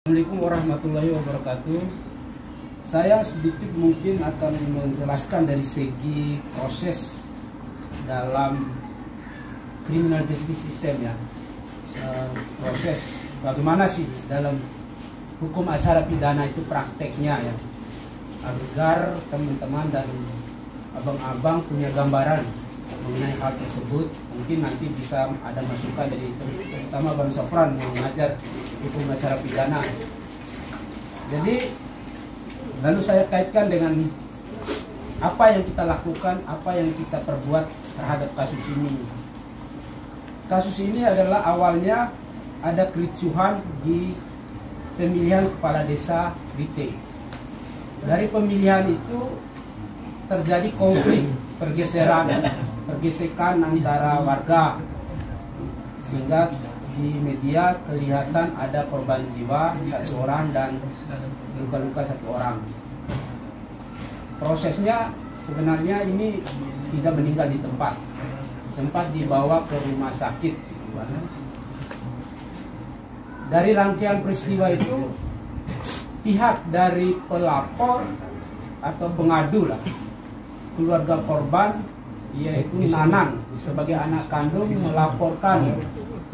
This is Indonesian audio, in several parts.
Assalamualaikum warahmatullahi wabarakatuh. Saya sedikit mungkin akan menjelaskan dari segi proses dalam criminal justice system ya. Proses bagaimana sih dalam hukum acara pidana itu prakteknya ya, agar teman-teman dan abang-abang punya gambaran mengenai hal tersebut. Mungkin nanti bisa ada masukan dari terutama Bang Sofran yang mengajar hukum acara pidana. Jadi lalu saya kaitkan dengan apa yang kita lakukan, apa yang kita perbuat terhadap kasus ini. Kasus ini adalah awalnya ada kericuhan di pemilihan kepala desa Rite. Dari pemilihan itu terjadi konflik, pergesekan antara warga, sehingga di media kelihatan ada korban jiwa 1 orang dan luka-luka 1 orang. Prosesnya sebenarnya ini tidak meninggal di tempat, sempat dibawa ke rumah sakit. Dari rangkaian peristiwa itu, pihak dari pelapor atau pengadu lah, keluarga korban yaitu Nanang sebagai anak kandung melaporkan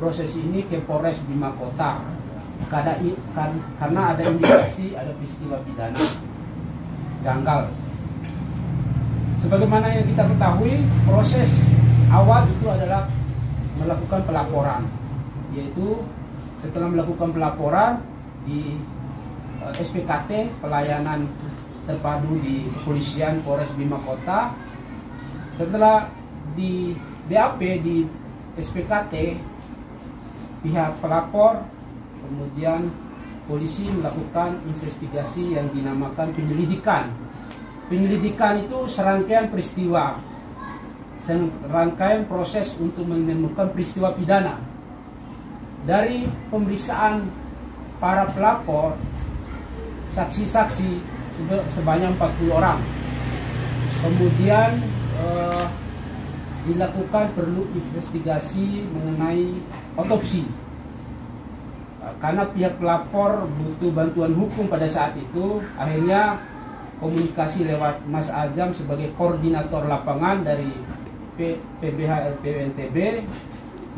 proses ini ke Polres Bima Kota karena ada indikasi ada peristiwa pidana janggal. Sebagaimana yang kita ketahui, proses awal itu adalah melakukan pelaporan, yaitu setelah melakukan pelaporan di SPKT pelayanan terpadu di kepolisian Polres Bima Kota. Setelah di BAP di SPKT, pihak pelapor kemudian polisi melakukan investigasi yang dinamakan penyelidikan. Penyelidikan itu serangkaian peristiwa, serangkaian proses untuk menemukan peristiwa pidana. Dari pemeriksaan para pelapor, saksi-saksi sebanyak 40 orang. Kemudian dilakukan perlu investigasi mengenai otopsi, karena pihak pelapor butuh bantuan hukum pada saat itu. Akhirnya komunikasi lewat Mas Ajam sebagai koordinator lapangan dari PBH LPW NTB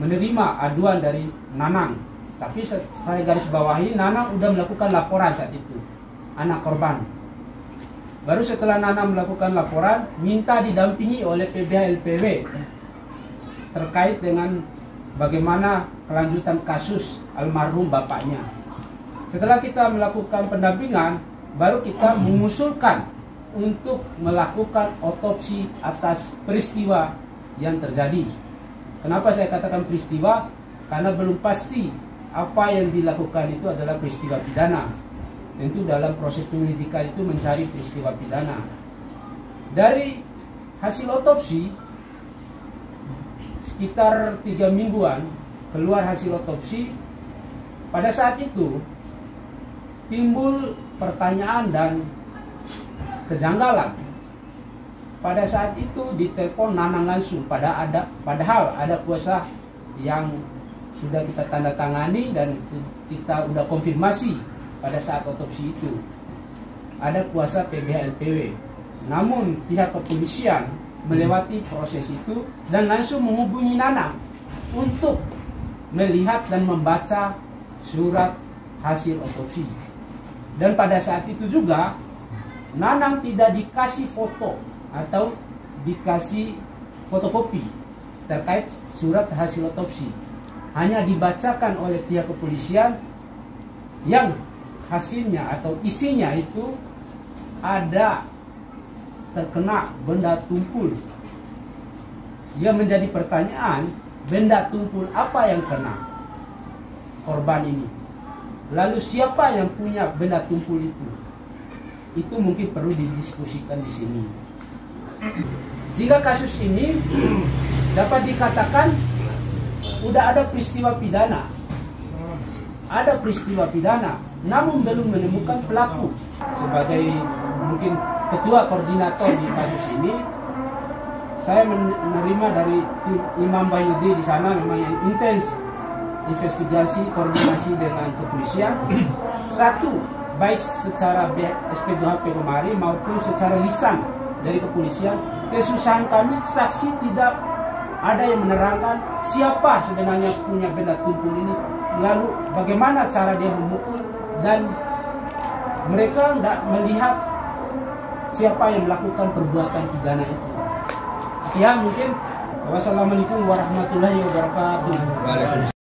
menerima aduan dari Nanang. Tapi saya garis bawahi, Nanang udah melakukan laporan saat itu, anak korban. Baru setelah Nana melakukan laporan, minta didampingi oleh PBH LPW terkait dengan bagaimana kelanjutan kasus almarhum bapaknya. Setelah kita melakukan pendampingan, baru kita mengusulkan untuk melakukan otopsi atas peristiwa yang terjadi. Kenapa saya katakan peristiwa? Karena belum pasti apa yang dilakukan itu adalah peristiwa pidana. Tentu dalam proses penyelidikan itu mencari peristiwa pidana. Dari hasil otopsi, sekitar 3 mingguan keluar hasil otopsi. Pada saat itu timbul pertanyaan dan kejanggalan. Pada saat itu ditelepon Nanang langsung, padahal ada kuasa yang sudah kita tanda tangani dan kita udah konfirmasi. Pada saat otopsi itu ada kuasa PBH LPW, namun pihak kepolisian melewati proses itu dan langsung menghubungi Nanang untuk melihat dan membaca surat hasil otopsi. Dan pada saat itu juga Nanang tidak dikasih foto atau dikasih fotokopi terkait surat hasil otopsi, hanya dibacakan oleh pihak kepolisian yang hasilnya atau isinya itu ada terkena benda tumpul. Yang menjadi pertanyaan, benda tumpul apa yang kena korban ini? Lalu siapa yang punya benda tumpul itu? Itu mungkin perlu didiskusikan di sini. Jika kasus ini dapat dikatakan udah ada peristiwa pidana, namun belum menemukan pelaku. Sebagai mungkin ketua koordinator di kasus ini, saya menerima dari tim Imam Bayudi di sana memang yang intens investigasi koordinasi dengan kepolisian. Satu, baik secara SP2HP kemarin maupun secara lisan dari kepolisian, kesusahan kami saksi tidak ada yang menerangkan siapa sebenarnya punya benda tumpul ini, lalu bagaimana cara dia memukul, dan mereka tidak melihat siapa yang melakukan perbuatan pidana itu. Sekian mungkin. Wassalamualaikum warahmatullahi wabarakatuh.